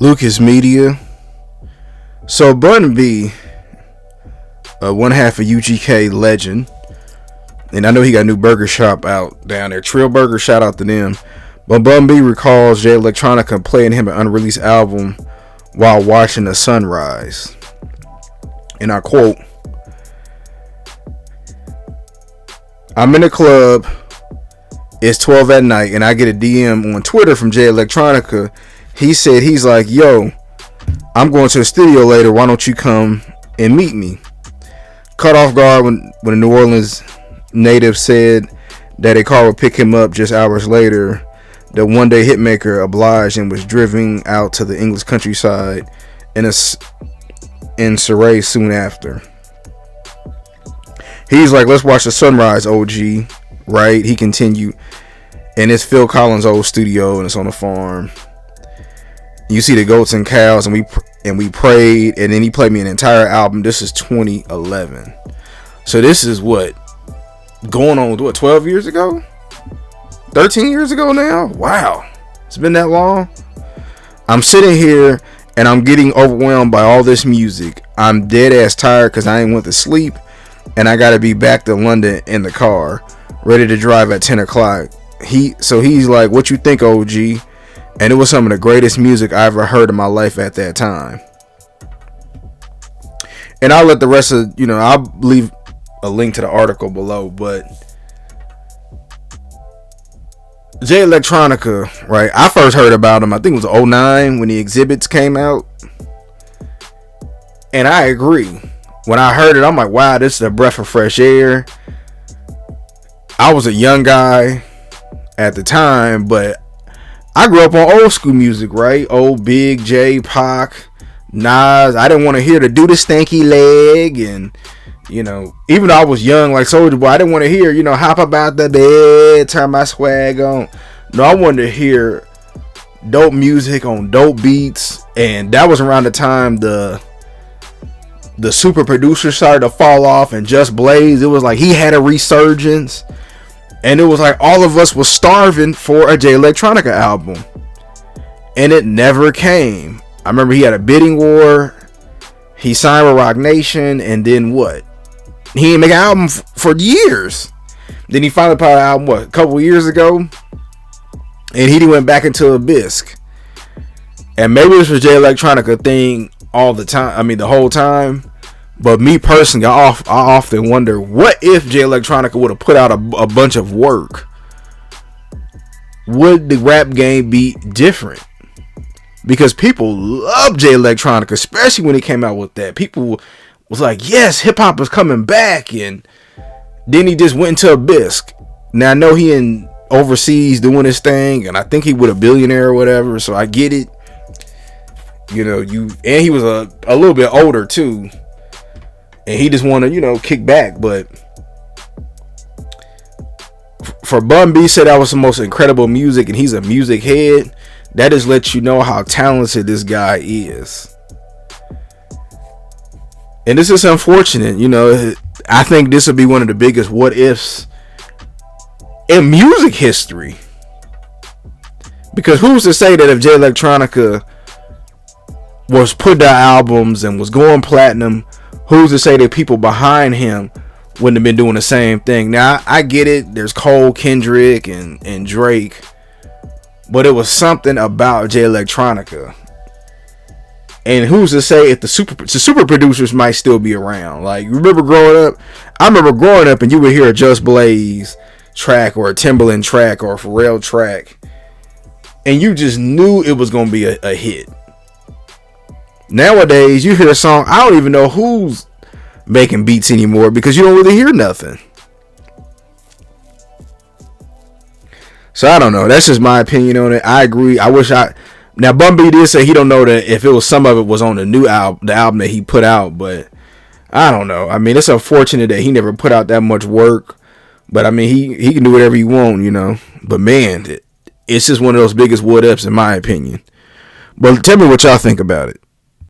Lucas Media. So Bun B, one half of UGK legend, and I know he got a new burger shop out down there. Trill Burger, shout out to them. But Bun B recalls Jay Electronica playing him an unreleased album while watching the sunrise. And I quote, "I'm in the club, it's 12 at night, and I get a DM on Twitter from Jay Electronica. He said, he's like, yo, I'm going to the studio later. Why don't you come and meet me?" Caught off guard when the New Orleans native said that a car would pick him up just hours later. The one-day hitmaker obliged and was driven out to the English countryside in Surrey soon after. He's like, let's watch the sunrise, OG. Right? He continued. And it's Phil Collins' old studio, and it's on the farm. You see the goats and cows, and we prayed, and then he played me an entire album. This is 2011. So this is what? Going on, 12 years ago? 13 years ago now? Wow. It's been that long? I'm sitting here, and I'm getting overwhelmed by all this music. I'm dead ass tired because I ain't went to sleep, and I got to be back to London in the car, ready to drive at 10 o'clock. He's like, what you think, OG? And it was some of the greatest music I ever heard in my life at that time. And I'll let the rest of, I'll leave a link to the article below. But Jay Electronica, right? I first heard about him, I think it was 2009 when the exhibits came out. And I agree. When I heard it, I'm like, wow, this is a breath of fresh air. I was a young guy at the time, but I grew up on old school music, right? Old Big J, Pac, Nas. I didn't want to hear the Do the Stanky Leg, and even though I was young like Soulja Boy, I didn't want to hear hop about the bed, turn my swag on. No, I wanted to hear dope music on dope beats, and that was around the time the super producers started to fall off, and Just Blaze. It was like he had a resurgence. And it was like all of us was starving for a Jay Electronica album. And it never came. I remember he had a bidding war. He signed with Rock Nation. And then what? He didn't make an album for years. Then he finally put out an album, a couple years ago? And he went back into Abyss. And maybe this was Jay Electronica thing all the time. I mean, the whole time. But me personally, I often wonder, what if Jay Electronica would have put out a bunch of work? Would the rap game be different? Because people love Jay Electronica, especially when he came out with that. People was like, yes, hip hop is coming back. And then he just went into Abyss. Now I know he in overseas doing his thing, and I think he was a billionaire or whatever, so I get it. And he was a little bit older too. And he just want to, kick back. But for Bun B said that was the most incredible music, and he's a music head, that just lets you know how talented this guy is. And this is unfortunate. I think this would be one of the biggest what ifs in music history. Because who's to say that if Jay Electronica was putting out albums and was going platinum, who's to say that people behind him wouldn't have been doing the same thing? Now, I get it. There's Cole, Kendrick, and Drake. But it was something about Jay Electronica. And who's to say if the super producers might still be around? Like, remember growing up? I remember growing up and you would hear a Just Blaze track or a Timbaland track or a Pharrell track. And you just knew it was going to be a hit. Nowadays, you hear a song, I don't even know who's making beats anymore because you don't really hear nothing. So I don't know. That's just my opinion on it. I agree. Now Bun B did say he don't know that if it was some of it was on the new album, the album that he put out, but I don't know. I mean, it's unfortunate that he never put out that much work, but I mean, he can do whatever he want, But man, it's just one of those biggest what ifs in my opinion. But tell me what y'all think about it.